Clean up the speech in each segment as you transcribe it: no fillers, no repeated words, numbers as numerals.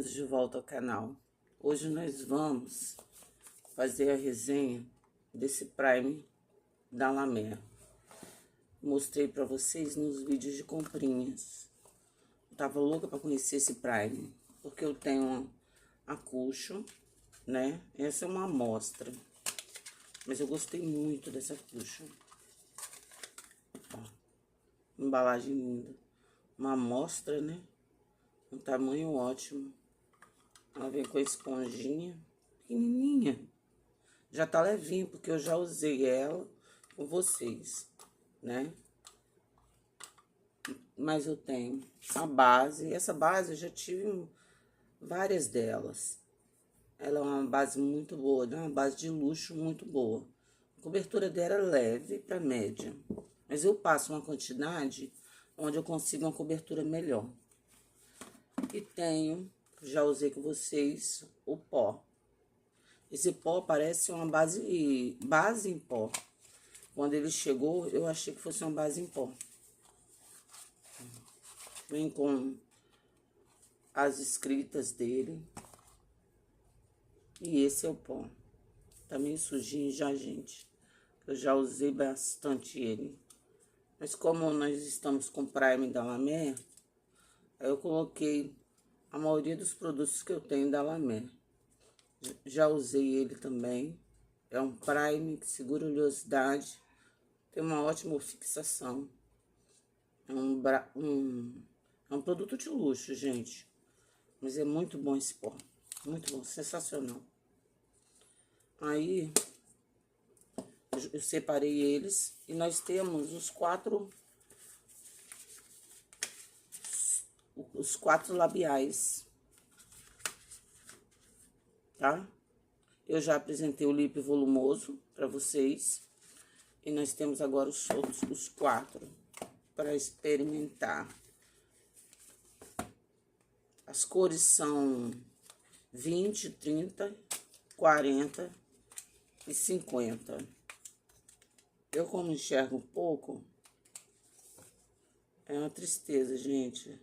De volta ao canal. Hoje nós vamos fazer a resenha desse Prime da La Mer. Mostrei para vocês nos vídeos de comprinhas. Eu tava louca para conhecer esse Prime, porque eu tenho a Cushion, né? Essa é uma amostra, mas eu gostei muito dessa Cushion. Ó, embalagem linda, uma amostra, né? Um tamanho ótimo. Ela vem com a esponjinha pequenininha. Já tá levinho, porque eu já usei ela com vocês, né? Mas eu tenho a base. Essa base eu já tive várias delas. Ela é uma base muito boa, né? Uma base de luxo muito boa. A cobertura dela é leve para média. Mas eu passo uma quantidade onde eu consigo uma cobertura melhor. E tenho, já usei com vocês, o pó. Esse pó parece uma base em pó. Quando ele chegou, eu achei que fosse uma base em pó. Vem com as escritas dele. E esse é o pó. Tá meio sujinho já, gente. Eu já usei bastante ele. Mas como nós estamos com Prime da La Mer, eu coloquei a maioria dos produtos que eu tenho da La Mer. Já usei ele também. É um Prime que segura oleosidade. Tem uma ótima fixação. É um produto de luxo, gente. Mas é muito bom esse pó. Muito bom, sensacional. Aí, eu separei eles. E nós temos os quatro labiais. Tá? Eu já apresentei o lip volumoso para vocês. E nós temos agora os quatro para experimentar. As cores são 20, 30, 40 e 50. Eu, como enxergo um pouco, é uma tristeza, gente.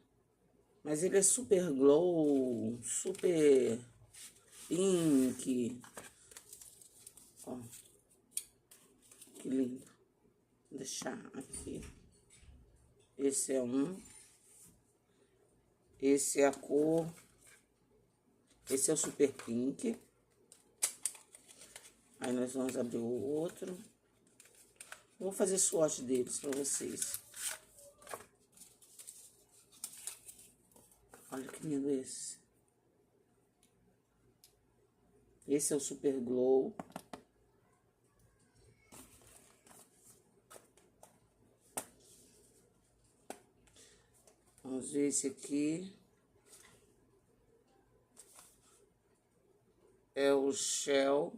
Mas ele é super glow, super pink. Ó, que lindo. Vou deixar aqui. Esse é um. Esse é a cor. Esse é o super pink. Aí nós vamos abrir o outro. Vou fazer swatch deles pra vocês. Olha que lindo esse. Esse é o super glow. Vamos ver esse aqui. É o Shell.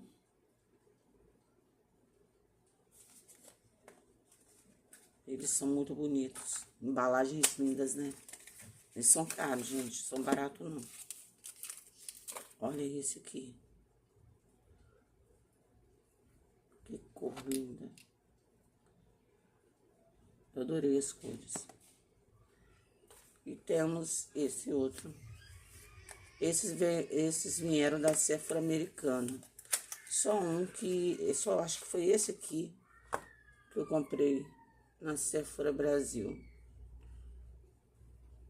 Eles são muito bonitos. Embalagens lindas, né? Eles são caros, gente. São baratos, não. Olha esse aqui. Que cor linda. Eu adorei as cores. E temos esse outro. Esses vieram da Sephora americana. Só um que... Só acho que foi esse aqui que eu comprei na Sephora Brasil.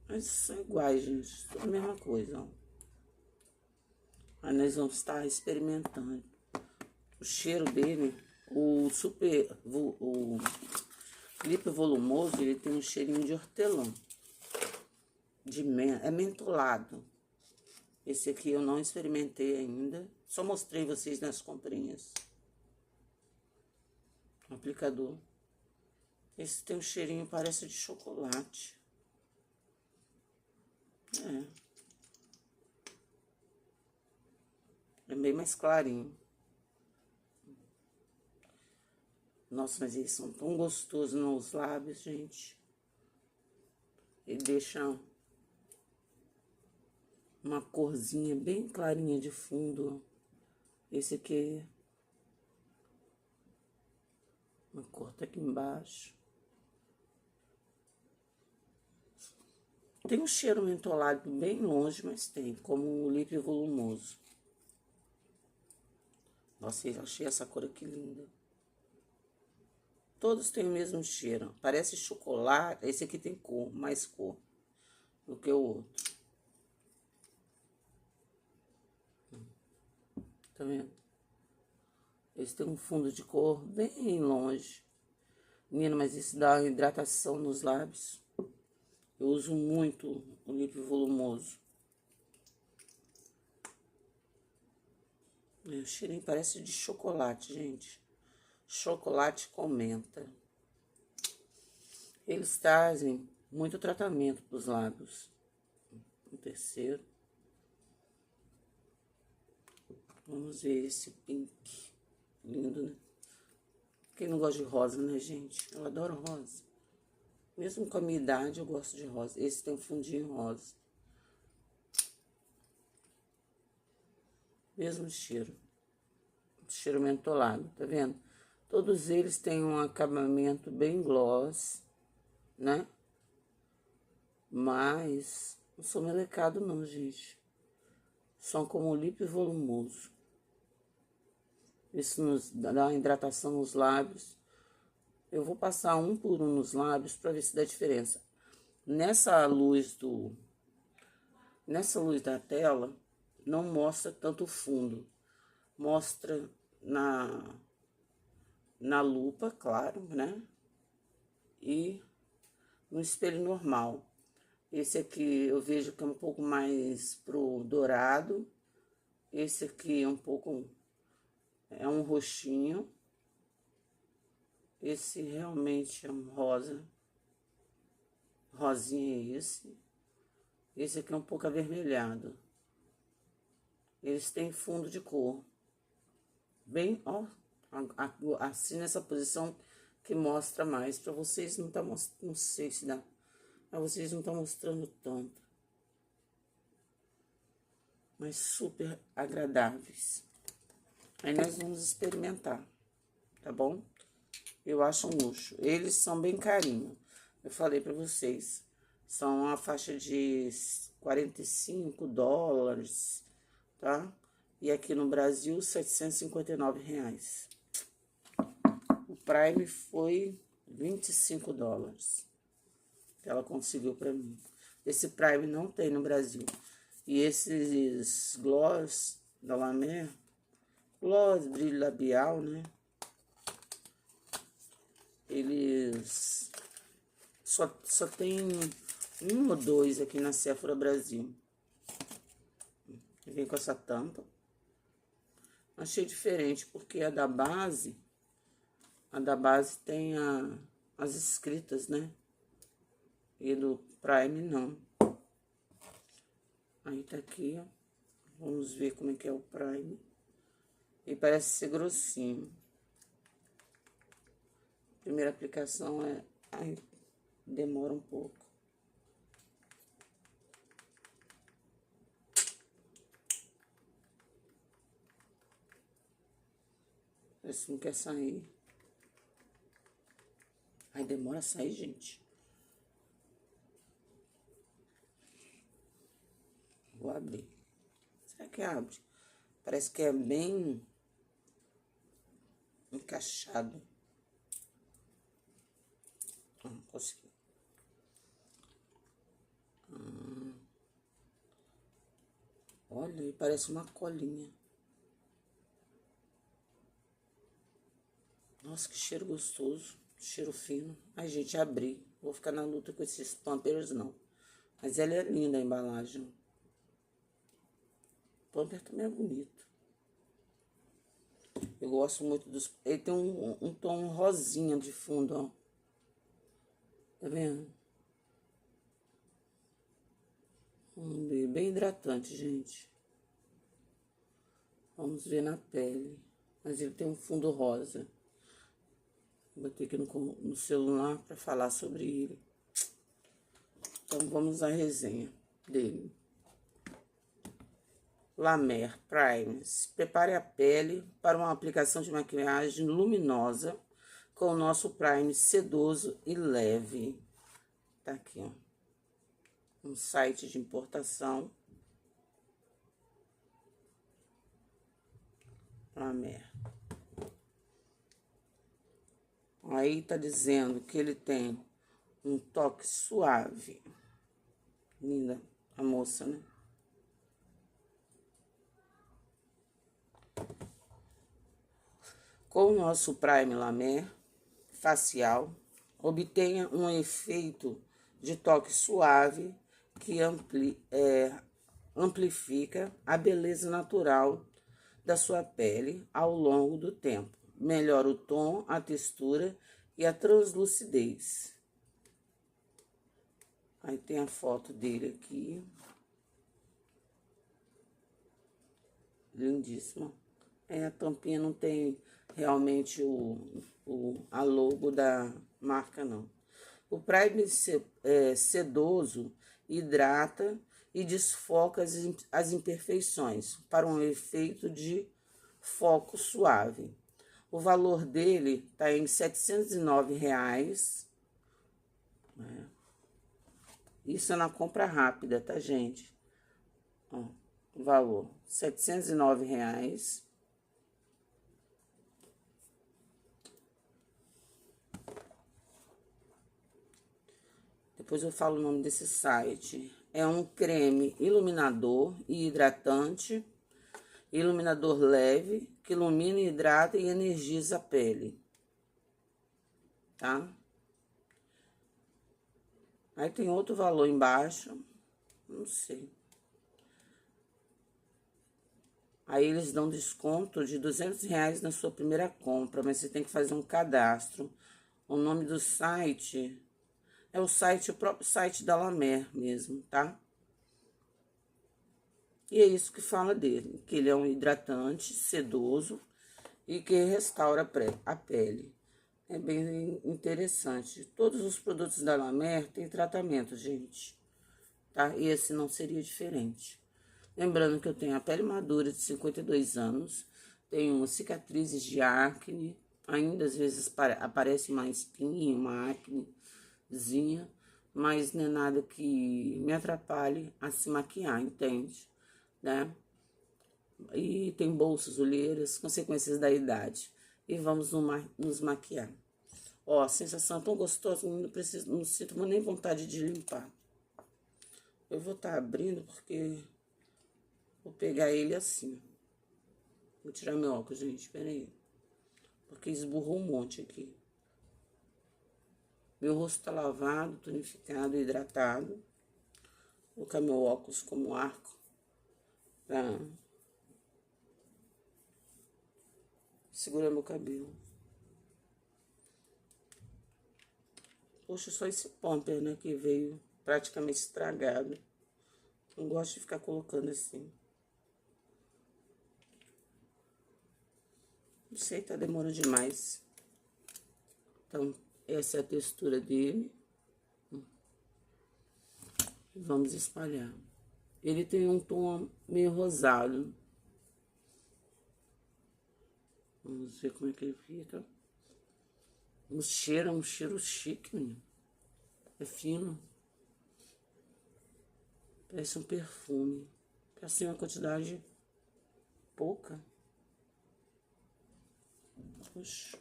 Mas são iguais, gente. Tudo a mesma coisa, ó. Aí nós vamos estar experimentando. O cheiro dele, o lip volumoso, ele tem um cheirinho de hortelã. É mentolado. Esse aqui eu não experimentei ainda. Só mostrei vocês nas comprinhas. Aplicador. Esse tem um cheirinho, parece de chocolate. É bem mais clarinho. Nossa, mas eles são tão gostosos nos lábios, gente. E deixam uma corzinha bem clarinha de fundo. Esse aqui, uma cor tá aqui embaixo. Tem um cheiro mentolado bem longe, mas tem, como um lip volumoso. Nossa, eu achei essa cor aqui linda. Todos têm o mesmo cheiro. Parece chocolate. Esse aqui tem cor, mais cor do que o outro. Tá vendo? Esse tem um fundo de cor bem longe. Menina, mas isso dá hidratação nos lábios. Eu uso muito o lip volumoso. O cheirinho parece de chocolate, gente. Chocolate com menta. Eles trazem muito tratamento para os lábios. O terceiro. Vamos ver esse pink. Lindo, né? Quem não gosta de rosa, né, gente? Eu adoro rosa. Mesmo com a minha idade, eu gosto de rosa. Esse tem um fundinho rosa. Mesmo cheiro. Cheiro mentolado, tá vendo? Todos eles têm um acabamento bem gloss, né? Mas não sou melecado não, gente. São como lip volumoso. Isso nos dá uma hidratação nos lábios. Eu vou passar um por um nos lábios para ver se dá diferença. Nessa luz da tela, não mostra tanto o fundo. Mostra na lupa, claro, né? E no espelho normal. Esse aqui eu vejo que é um pouco mais pro dourado. Esse aqui é um pouco... é um roxinho. Esse realmente é um rosa. Rosinha é esse. Esse aqui é um pouco avermelhado. Eles têm fundo de cor. Bem, ó, assim nessa posição que mostra mais. Pra vocês não tá mostrando, não sei se dá. Mas vocês não estão mostrando tanto. Mas super agradáveis. Aí nós vamos experimentar, tá bom? Eu acho um luxo. Eles são bem carinhos. Eu falei pra vocês. São a faixa de $45, tá? E aqui no Brasil, R$759. O Prime foi $25 que ela conseguiu pra mim. Esse Prime não tem no Brasil. E esses gloss da La Mer, gloss, brilho labial, né? Eles só tem um ou dois aqui na Sephora Brasil. Vem com essa tampa. Achei diferente, porque a da base tem as escritas, né? E do Prime não. Aí tá aqui, ó. Vamos ver como é que é o Prime. Ele parece ser grossinho. Primeira aplicação aí demora um pouco. Esse não quer sair. Aí demora a sair, gente. Vou abrir. Será que abre? Parece que é bem encaixado. Consegui. Olha, ele parece uma colinha. Nossa, que cheiro gostoso. Cheiro fino. Ai, gente, abri. Vou ficar na luta com esses Pampers, não. Mas ela é linda, a embalagem. O Pamper também é bonito. Eu gosto muito dos... Ele tem um tom rosinha de fundo, ó. Tá vendo? Bem hidratante, gente. Vamos ver na pele. Mas ele tem um fundo rosa. Botei aqui no celular para falar sobre ele. Então, vamos à resenha dele. La Mer Primes. Prepare a pele para uma aplicação de maquiagem luminosa com o nosso Prime sedoso e leve. Tá aqui, ó. um site de importação. La Mer. Aí tá dizendo que ele tem um toque suave. Linda a moça, né? Com o nosso Prime La Mer facial, obtenha um efeito de toque suave que amplifica a beleza natural da sua pele ao longo do tempo. Melhora o tom, a textura e a translucidez. Aí tem a foto dele aqui. Lindíssima. A tampinha não tem realmente a logo da marca, não. O Prime sedoso hidrata e desfoca as imperfeições para um efeito de foco suave. O valor dele tá em R$ 709. Isso é na compra rápida, tá, gente? Ó, o valor, R$ 709. Depois eu falo o nome desse site. É um creme iluminador e hidratante, iluminador leve, que ilumina, hidrata e energiza a pele. Tá? Aí tem outro valor embaixo, não sei. Aí eles dão desconto de R$ 200 na sua primeira compra, mas você tem que fazer um cadastro. O nome do site é o próprio site da La Mer mesmo, tá? E é isso que fala dele, que ele é um hidratante sedoso e que restaura a pele. É bem interessante. Todos os produtos da La Mer têm tratamento, gente, tá? E esse não seria diferente. Lembrando que eu tenho a pele madura de 52 anos, tenho cicatrizes de acne, ainda às vezes aparece uma espinha, uma acnezinha, mas não é nada que me atrapalhe a se maquiar, entende? Né? E tem bolsas, olheiras, consequências da idade. E vamos nos maquiar. Ó, a sensação tão gostosa, não sinto nem vontade de limpar. Eu vou estar abrindo porque vou pegar ele assim. Vou tirar meu óculos, gente, peraí. Porque esburrou um monte aqui. Meu rosto tá lavado, tonificado, hidratado. Vou colocar meu óculos como arco pra segurar meu cabelo. Poxa, só esse pomper, né, que veio praticamente estragado. Não gosto de ficar colocando assim. Não sei, tá demorando demais. Então, essa é a textura dele. Vamos espalhar. Ele tem um tom meio rosado. Vamos ver como é que ele fica. Um cheiro chique, menino. É fino. Parece um perfume. Assim, uma quantidade pouca. Puxa.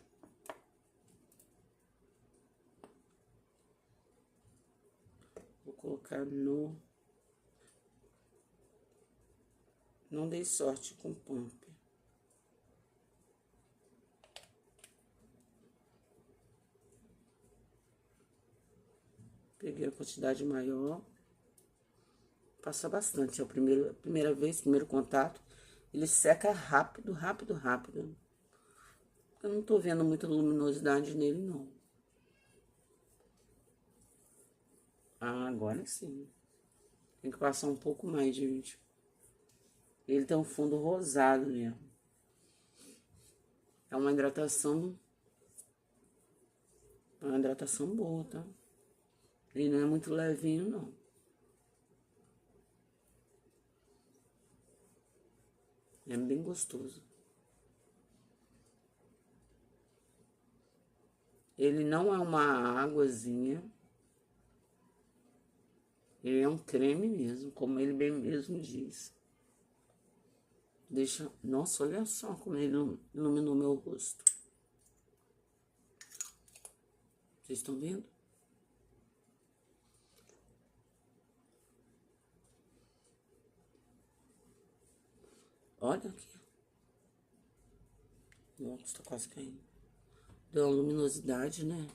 Vou colocar no... Não dei sorte com pump. Peguei a quantidade maior. Passa bastante. É a primeira vez, primeiro contato. Ele seca rápido, rápido, rápido. Eu não tô vendo muita luminosidade nele, não. Ah, agora sim. Tem que passar um pouco mais, gente. Ele tem um fundo rosado mesmo. É uma hidratação boa, tá? Ele não é muito levinho, não. É bem gostoso. Ele não é uma águazinha. Ele é um creme mesmo, como ele bem mesmo diz. Deixa... Nossa, olha só como ele iluminou meu rosto. Vocês estão vendo? Olha aqui. Meu óculos tá quase caindo. Deu uma luminosidade, né?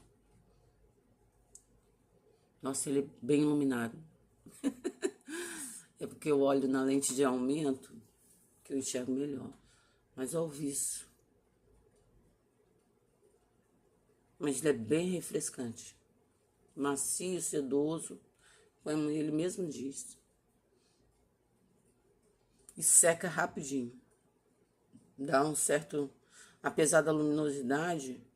Nossa, ele é bem iluminado. É porque eu olho na lente de aumento que eu enxergo melhor. Mas ao visto. Mas ele é bem refrescante. Macio, sedoso, como ele mesmo diz. E seca rapidinho. Dá um certo... Apesar da luminosidade,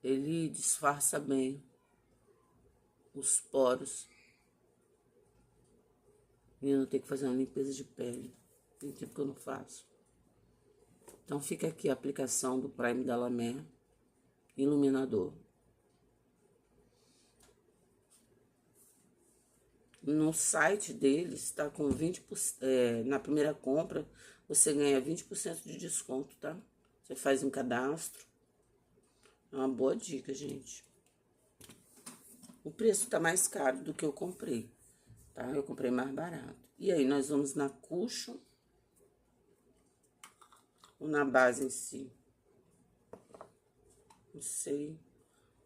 ele disfarça bem os poros. E eu não tenho que fazer uma limpeza de pele. Tem tempo que eu não faço. Então fica aqui a aplicação do Prime da La Mer iluminador. No site deles está com 20%, na primeira compra você ganha 20% de desconto, tá? Você faz um cadastro. É uma boa dica, gente. O preço tá mais caro do que eu comprei, tá? Eu comprei mais barato. E aí, nós vamos na cushion ou na base em si? Não sei.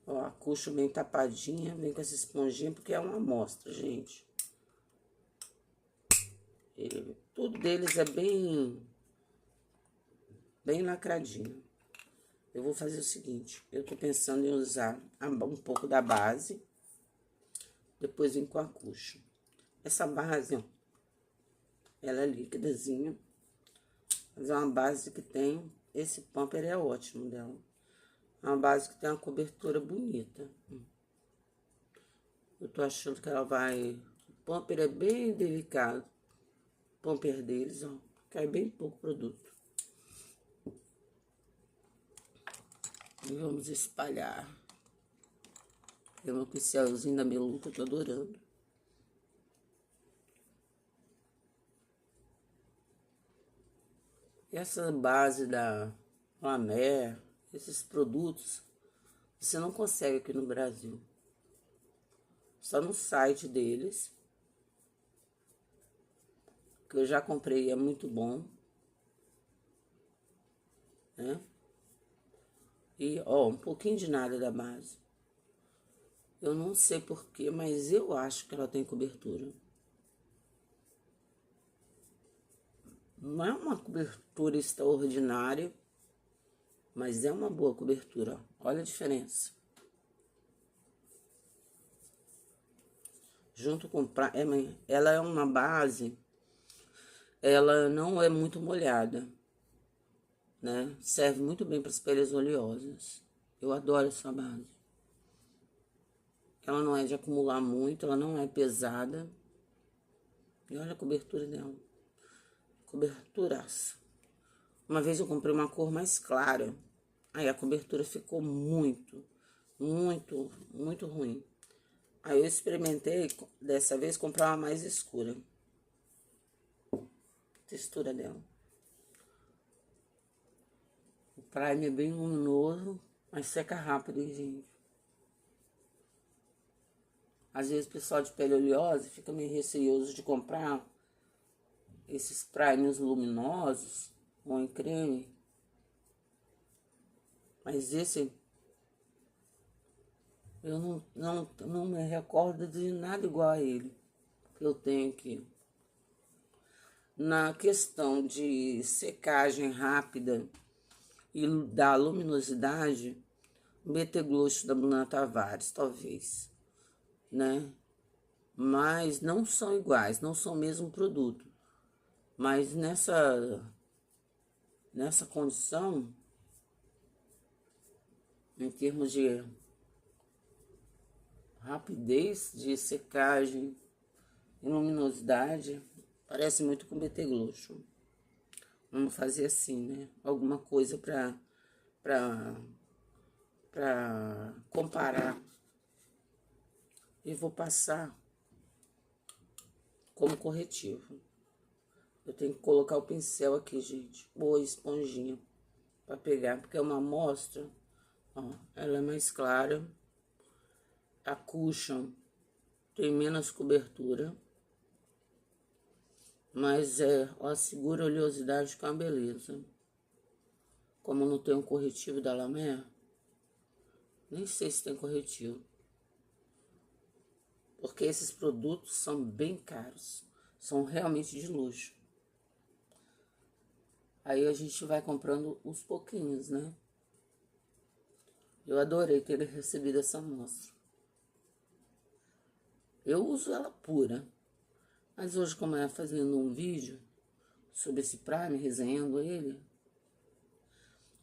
Ó, a cushion bem tapadinha, vem com essa esponjinha, porque é uma amostra, gente. Tudo deles é bem lacradinho. Eu vou fazer o seguinte, eu tô pensando em usar um pouco da base, depois vem com a cushion. Essa base, ó, ela é líquidazinha, mas é uma base que tem, esse pumper é ótimo dela. É uma base que tem uma cobertura bonita. Eu tô achando que ela vai... O pumper é bem delicado. O pumper deles, ó, cai bem pouco produto. E vamos espalhar. É meu pincelzinho da Meluca, tô adorando. Essa base da La Mer, esses produtos, você não consegue aqui no Brasil. Só no site deles. Que eu já comprei, é muito bom. Né? E, ó, um pouquinho de nada da base. Eu não sei porquê, mas eu acho que ela tem cobertura. Não é uma cobertura extraordinária, mas é uma boa cobertura. Olha a diferença. Junto com... Ela é uma base, ela não é muito molhada, né? Serve muito bem para as peles oleosas. Eu adoro essa base. Ela não é de acumular muito, ela não é pesada. E olha a cobertura dela. Coberturaça. Uma vez eu comprei uma cor mais clara. Aí a cobertura ficou muito ruim. Aí eu experimentei, dessa vez, comprar uma mais escura. Textura dela. O Prime é bem luminoso, mas seca rápido, hein, gente? Às vezes o pessoal de pele oleosa fica meio receoso de comprar esses primes luminosos ou em creme. Mas esse, eu não me recordo de nada igual a ele que eu tenho aqui. Na questão de secagem rápida e da luminosidade, o Betegloss da Bruna Tavares, talvez, né? Mas não são iguais, não são o mesmo produto. Mas nessa condição, em termos de rapidez de secagem e luminosidade, parece muito com Betegloss. Vamos fazer assim, né? Alguma coisa para comparar e vou passar como corretivo. Eu tenho que colocar o pincel aqui, gente, ou a esponjinha, para pegar, porque é uma amostra, ó, ela é mais clara, a cushion tem menos cobertura, mas ó, segura a oleosidade com a beleza. Como não tem um corretivo da La Mer, nem sei se tem corretivo, porque esses produtos são bem caros, são realmente de luxo. Aí a gente vai comprando uns pouquinhos, né? Eu adorei ter recebido essa amostra. Eu uso ela pura, mas hoje, como é fazendo um vídeo sobre esse Prime, resenhando ele,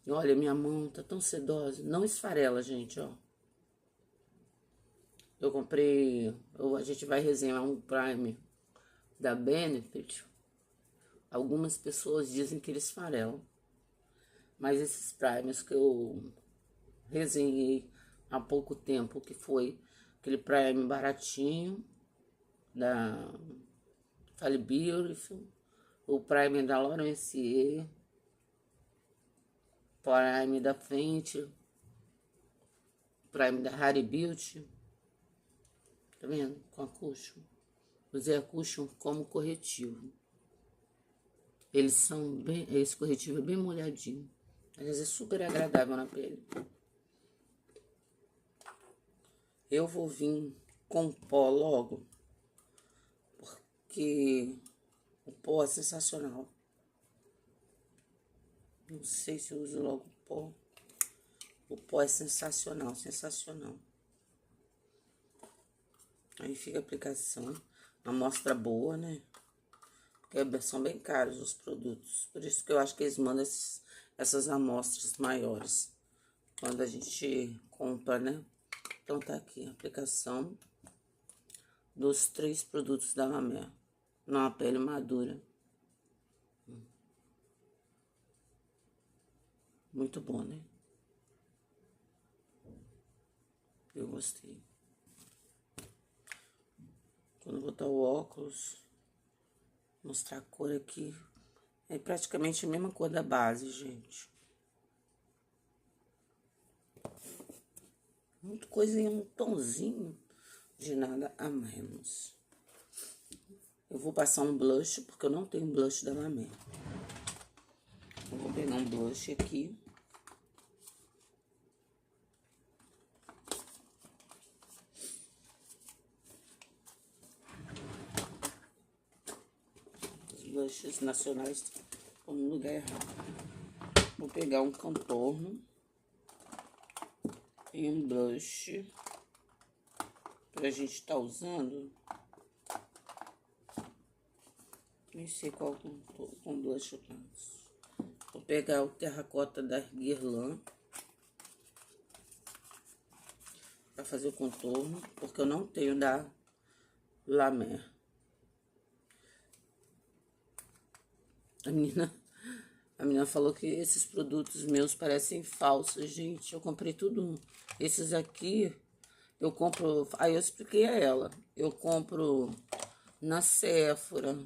e olha, minha mão tá tão sedosa, não esfarela, gente, ó. Eu comprei, a gente vai resenhar um Prime da Benefit. Algumas pessoas dizem que eles esfarelam, mas esses Primes que eu resenhei há pouco tempo, que foi aquele Prime baratinho da Fally Beautiful, o Prime da Laura Mercier, Prime da Fenty, Prime da Harry Beauty, tá vendo? Com a cushion. Usei a cushion como corretivo. Eles são bem, esse corretivo é bem molhadinho, às vezes é super agradável na pele. Eu vou vir com pó logo, porque o pó é sensacional. Não sei se eu uso logo o pó. O pó é sensacional, sensacional. Aí fica a aplicação. Uma amostra boa, né? Porque são bem caros os produtos. Por isso que eu acho que eles mandam essas amostras maiores quando a gente compra, né? Então tá aqui a aplicação dos 3 produtos da La Mer numa pele madura. Muito bom, né? Eu gostei. Quando botar o óculos, mostrar a cor aqui. É praticamente a mesma cor da base, gente. Muito coisa em um tomzinho de nada a menos. Eu vou passar um blush, porque eu não tenho blush da La Mer. Eu vou pegar um blush aqui. Os blushes nacionais estão no lugar errado. Vou pegar um contorno e um blush pra gente tá usando. Nem sei qual com blush eu passo. Vou pegar o terracota da Guerlain para fazer o contorno, porque eu não tenho da La Mer. A menina falou que esses produtos meus parecem falsos, gente. Eu comprei tudo. Esses aqui eu compro. Aí eu expliquei a ela. Eu compro na Sephora.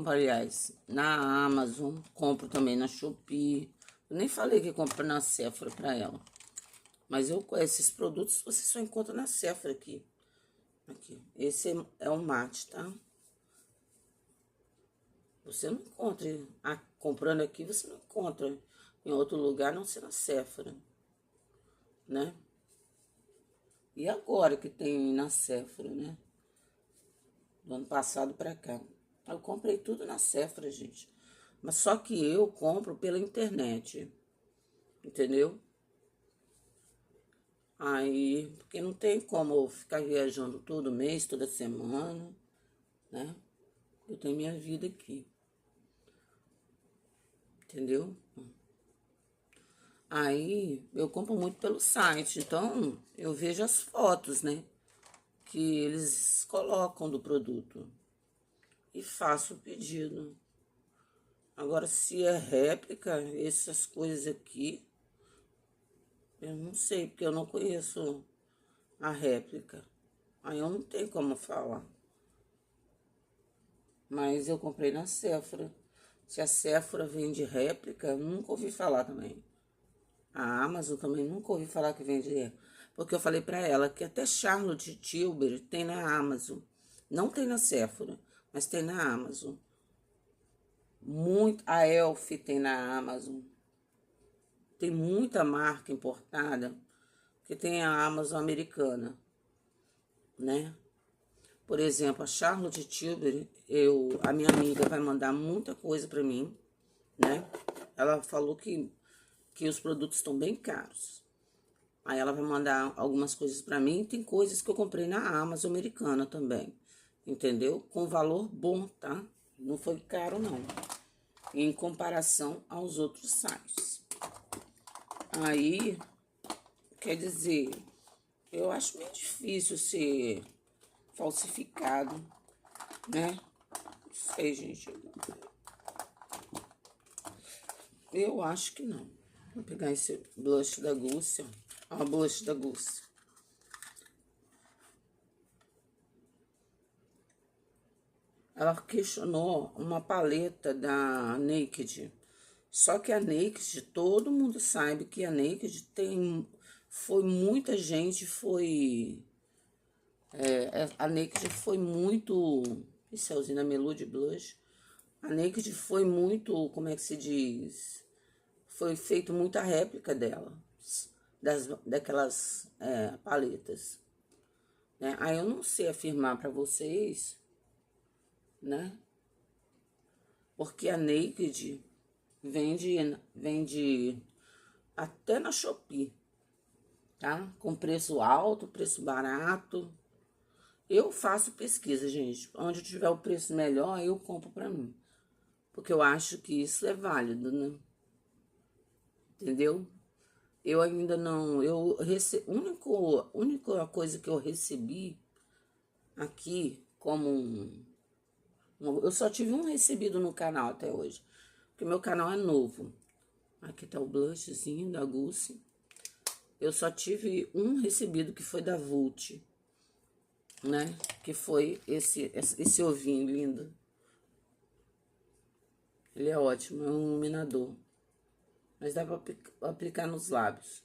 Aliás, na Amazon, compro também na Shopee. Eu nem falei que compro na Sephora pra ela. Mas esses produtos você só encontra na Sephora aqui. Aqui. Esse é um mate, tá? Você não encontra, comprando aqui, você não encontra em outro lugar, a não ser na Sephora, né? E agora que tem na Sephora, né? Do ano passado pra cá. Eu comprei tudo na Sephora, gente. Mas só que eu compro pela internet. Entendeu? Aí, porque não tem como eu ficar viajando todo mês, toda semana, né? Eu tenho minha vida aqui. Entendeu? Aí, eu compro muito pelo site. Então, eu vejo as fotos, né? Que eles colocam do produto. E faço o pedido. Agora, se é réplica, essas coisas aqui, eu não sei, porque eu não conheço a réplica. Aí eu não tenho como falar. Mas eu comprei na Sephora. Se a Sephora vende réplica, nunca ouvi falar também. A Amazon também nunca ouvi falar que vende réplica. Porque eu falei pra ela que até Charlotte Tilbury tem na Amazon. Não tem na Sephora, mas tem na Amazon. A Elf tem na Amazon. Tem muita marca importada que tem a Amazon americana, né? Por exemplo, a Charlotte Tilbury, a minha amiga vai mandar muita coisa para mim, né? Ela falou que os produtos estão bem caros. Aí ela vai mandar algumas coisas para mim. Tem coisas que eu comprei na Amazon americana também, entendeu? Com valor bom, tá? Não foi caro, não. Em comparação aos outros sites. Aí, quer dizer, eu acho meio difícil ser falsificado, né? Não sei, gente. Eu acho que não. Vou pegar esse blush da Gucci, ó. Ó, blush da Gucci. Ela questionou uma paleta da Naked. Só que a Naked, todo mundo sabe que a Naked muita gente a Naked foi muito, pincelzinho da Melody Blush. A Naked foi muito, como é que se diz? Foi feito muita réplica dela, daquelas paletas, né? Aí eu não sei afirmar pra vocês, né? Porque a Naked vende até na Shopee, tá? Com preço alto, preço barato. Eu faço pesquisa, gente. Onde tiver o preço melhor, eu compro pra mim. Porque eu acho que isso é válido, né? Entendeu? Eu ainda não... única coisa que eu recebi aqui como eu só tive um recebido no canal até hoje. Porque meu canal é novo. Aqui tá o blushzinho da Gucci. Eu só tive um recebido que foi da Vult, né? Que foi esse ovinho lindo. Ele é ótimo, é um iluminador. Mas dá pra aplicar nos lábios.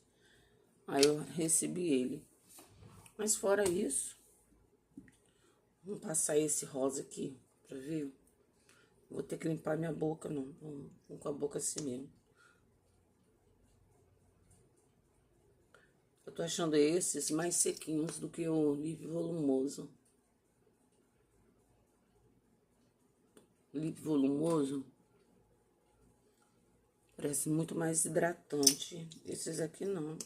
Aí eu recebi ele. Mas fora isso, vamos passar esse rosa aqui pra ver. Vou ter que limpar minha boca, não. Vou com a boca assim mesmo. Eu tô achando esses mais sequinhos do que o lip volumoso. Lip volumoso parece muito mais hidratante. Esses aqui não.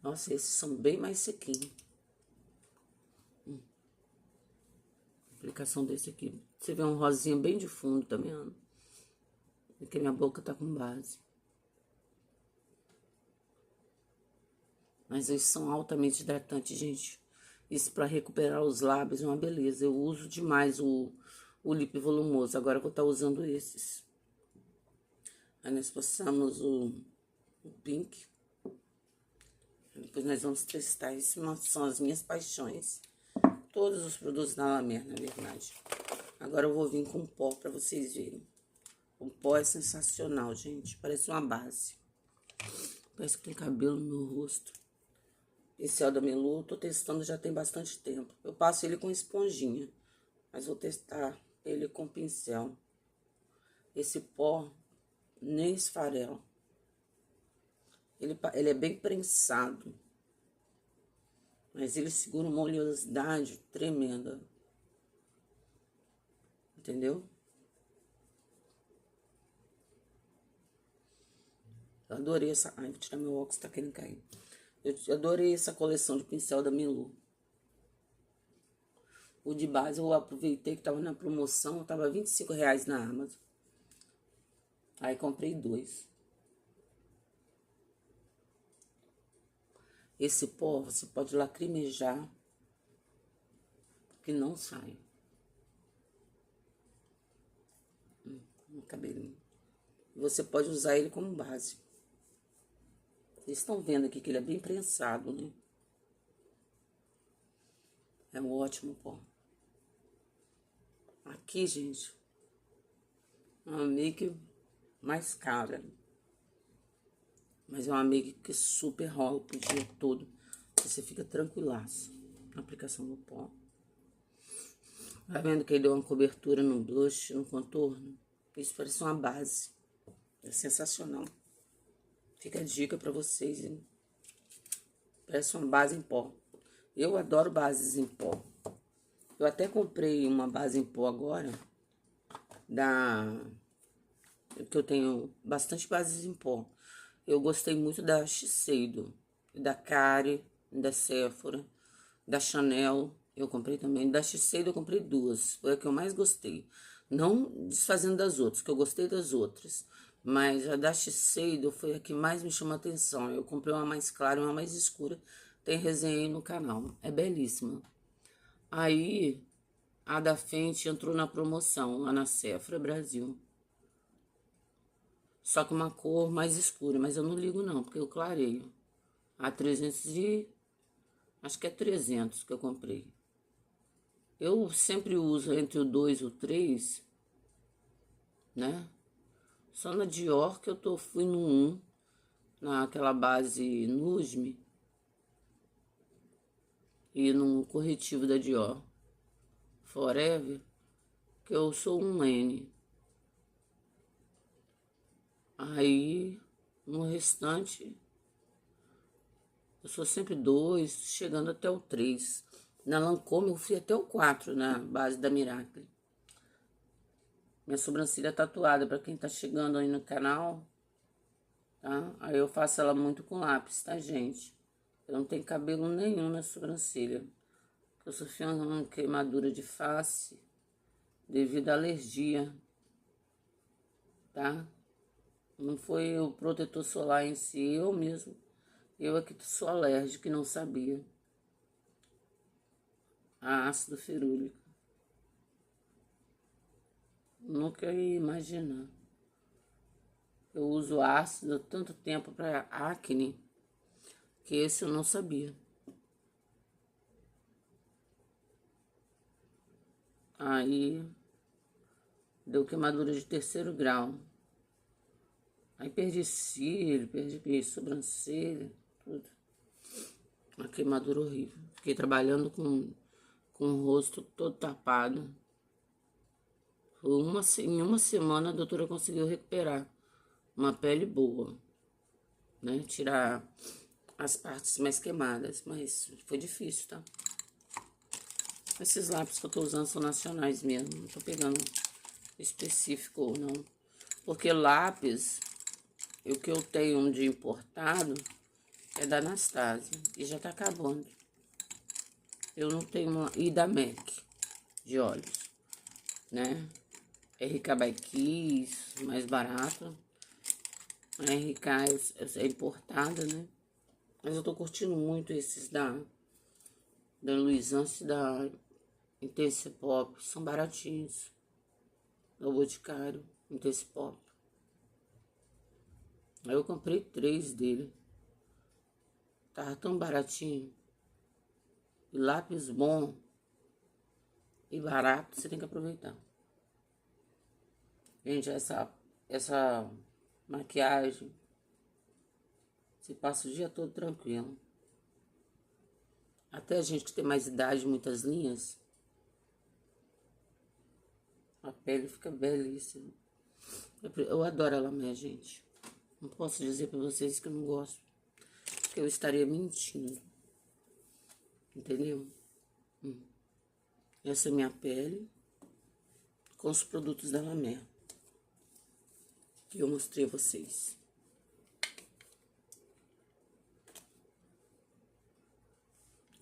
Nossa, esses são bem mais sequinhos. Aplicação desse aqui. Você vê um rosinha bem de fundo, tá vendo? Porque minha boca tá com base. Mas eles são altamente hidratantes, gente. Isso pra recuperar os lábios é uma beleza. Eu uso demais o lip volumoso. Agora eu vou estar usando esses. Aí nós passamos o pink. Depois nós vamos testar. Essas são as minhas paixões. Todos os produtos da La Mer, na verdade. Agora eu vou vir com pó pra vocês verem. O pó é sensacional, gente. Parece uma base. Parece que tem cabelo no meu rosto. Pincel da Melu, tô testando já tem bastante tempo. Eu passo ele com esponjinha, mas vou testar ele com pincel. Esse pó nem esfarela. Ele é bem prensado, mas ele segura uma oleosidade tremenda. Entendeu? Eu adorei essa... Ai, vou tirar meu óculos, tá querendo cair. Eu adorei essa coleção de pincel da Melu. O de base eu aproveitei que tava na promoção, tava R$25 na Amazon. Aí comprei 2. Esse pó você pode lacrimejar, que não sai. No cabelinho. Você pode usar ele como base. Vocês estão vendo aqui que ele é bem prensado, né? É um ótimo pó. Aqui, gente, é uma make mais cara. Mas é uma make que super rola pro dia todo. Você fica tranquilaço na aplicação do pó. Tá vendo que ele deu uma cobertura no blush, no contorno? Isso parece uma base. É sensacional. Fica a dica pra vocês, hein? Parece uma base em pó. Eu adoro bases em pó. Eu até comprei uma base em pó agora. Que eu tenho bastante bases em pó. Eu gostei muito da Shiseido, da Kari, da Sephora, da Chanel. Eu comprei também. Da Shiseido eu comprei duas. Foi a que eu mais gostei. Não desfazendo das outras, que eu gostei das outras. Mas a da Shiseido foi a que mais me chamou a atenção. Eu comprei uma mais clara e uma mais escura. Tem resenha aí no canal. É belíssima. Aí, a da Fenty entrou na promoção lá na Sephora Brasil. Só que uma cor mais escura, mas eu não ligo não, porque eu clareio. A 300 de... acho que é 300 que eu comprei. Eu sempre uso entre o 2 e o 3, né? Só na Dior que fui no 1, naquela base Nusme e no corretivo da Dior Forever, que eu sou um N. Aí, no restante, eu sou sempre 2, chegando até o 3. Na Lancôme eu fui até o 4, na base da Miracle. Minha sobrancelha tatuada, pra quem tá chegando aí no canal, tá? Aí eu faço ela muito com lápis, tá, gente? Eu não tenho cabelo nenhum na sobrancelha. Eu sofri uma queimadura de face devido à alergia, tá? Não foi o protetor solar em si, eu mesmo. Eu aqui sou alérgica e não sabia. A ácido ferúlico. Nunca ia imaginar. Eu uso ácido há tanto tempo para acne, que esse eu não sabia. Aí, deu queimadura de 3º grau. Aí perdi cílio, perdi sobrancelha, tudo. Uma queimadura horrível. Fiquei trabalhando com o rosto todo tapado. Em uma semana a doutora conseguiu recuperar uma pele boa, né? Tirar as partes mais queimadas, mas foi difícil, tá? Esses lápis que eu tô usando são nacionais mesmo, não tô pegando específico ou não. Porque lápis, o que eu tenho de importado é da Anastasia e já tá acabando. Eu não tenho e da MAC de olhos, né? RK by Kiss, mais barato. A RK é importada, né? Mas eu tô curtindo muito esses da Luisance e da Intense Pop. São baratinhos. Da Boticário, Intense Pop. Aí eu comprei 3 dele. Tava tão baratinho. E lápis bom e barato, você tem que aproveitar. Gente, essa maquiagem, você passa o dia todo tranquilo. Até a gente que tem mais idade, muitas linhas, a pele fica belíssima. Eu adoro ela, minha gente. Não posso dizer pra vocês que eu não gosto, porque eu estaria mentindo. Entendeu? Essa é minha pele com os produtos da La Mer que eu mostrei a vocês.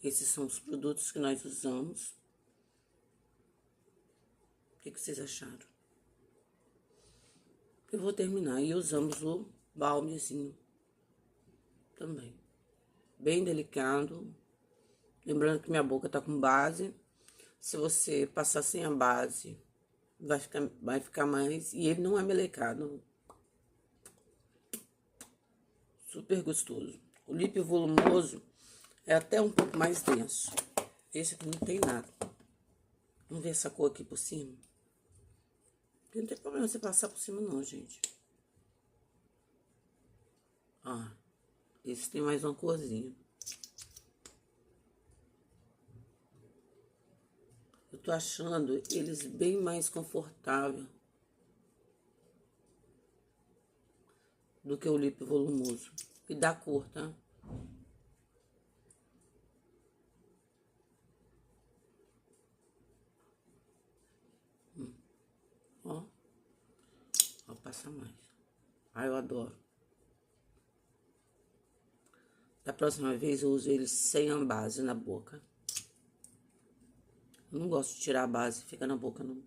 Esses são os produtos que nós usamos. O que vocês acharam? Eu vou terminar e usamos o balmezinho também. Bem delicado. Lembrando que minha boca tá com base. Se você passar sem a base, vai ficar mais... E ele não é melecado. Super gostoso. O lip volumoso é até um pouco mais denso. Esse aqui não tem nada. Vamos ver essa cor aqui por cima. Não tem problema você passar por cima não, gente. Ó, esse tem mais uma corzinha. Eu tô achando eles bem mais confortável do que o lip volumoso. E dá cor, tá? Ó. Ó, passa mais. Ah, eu adoro. Da próxima vez eu uso eles sem a base na boca. Eu não gosto de tirar a base, fica na boca não.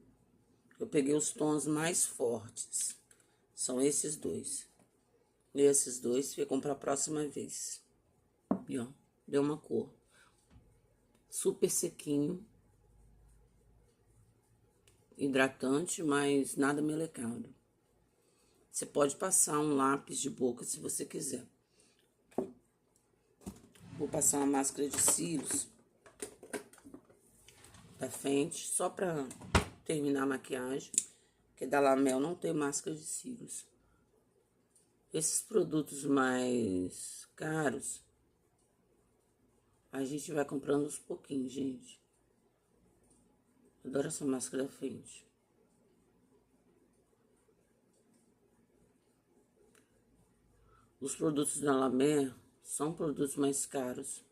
Eu peguei os tons mais fortes. São esses dois. E esses dois ficam para a próxima vez. E ó, deu uma cor. Super sequinho. Hidratante, mas nada melecado. Você pode passar um lápis de boca se você quiser. Vou passar uma máscara de cílios da Fenty, só pra terminar a maquiagem. Porque da La Mer não tem máscara de cílios. Esses produtos mais caros, a gente vai comprando aos pouquinhos, gente. Adoro essa máscara da Fenty. Os produtos da La Mer são produtos mais caros.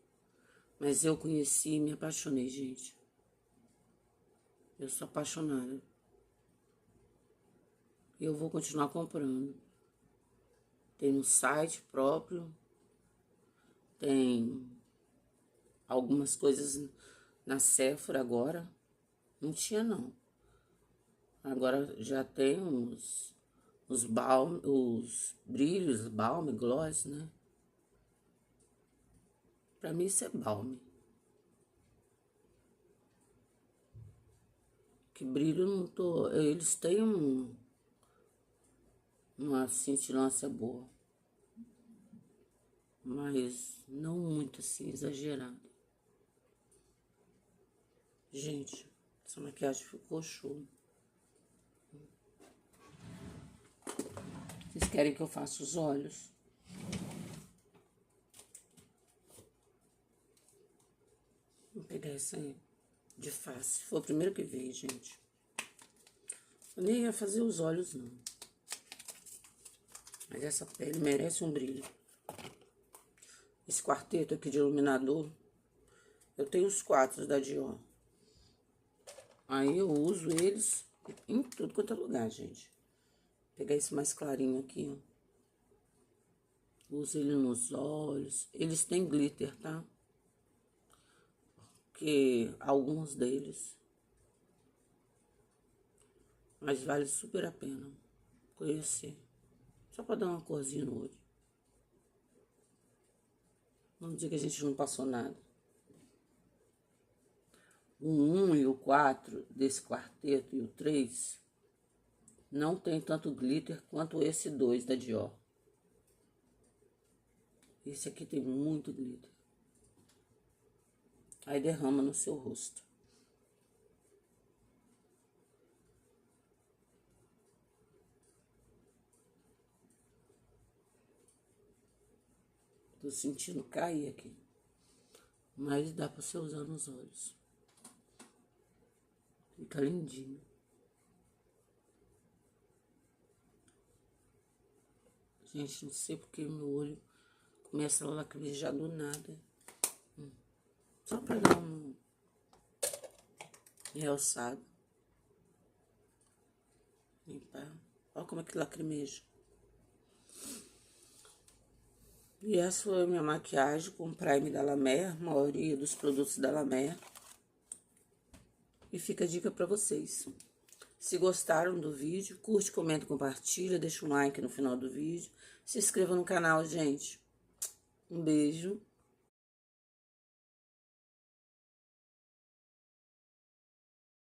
Mas eu conheci e me apaixonei, gente. Eu sou apaixonada. E eu vou continuar comprando. Tem no site próprio. Tem algumas coisas na Sephora agora. Não tinha, não. Agora já tem os brilhos, balme, gloss, né? Pra mim isso é balme. Que brilho não tô... Eles têm uma cintilância boa. Mas não muito assim, exagerado. Gente, essa maquiagem ficou show. Vocês querem que eu faça os olhos? Vou pegar essa aí de face. Foi o primeiro que veio, gente. Eu nem ia fazer os olhos, não. Mas essa pele merece um brilho. Esse quarteto aqui de iluminador, eu tenho os 4 da Dior. Aí eu uso eles em tudo quanto é lugar, gente. Vou pegar esse mais clarinho aqui, ó. Uso ele nos olhos. Eles têm glitter, tá? Porque alguns deles. Mas vale super a pena conhecer. Só pra dar uma corzinha no olho. Não dizer que a gente não passou nada. O 1 e o 4 desse quarteto e o 3 não tem tanto glitter quanto esse 2 da Dior. Esse aqui tem muito glitter. Aí derrama no seu rosto. Tô sentindo cair aqui. Mas dá pra você usar nos olhos. Fica lindinho. Gente, não sei porque meu olho começa a lacrimejar do nada. Só pra dar um realçado. Limpar. Olha como é que lacrimeja. E essa foi a minha maquiagem com Prime da La Mer, a maioria dos produtos da La Mer. E fica a dica pra vocês. Se gostaram do vídeo, curte, comenta, compartilha, deixa um like no final do vídeo. Se inscreva no canal, gente. Um beijo.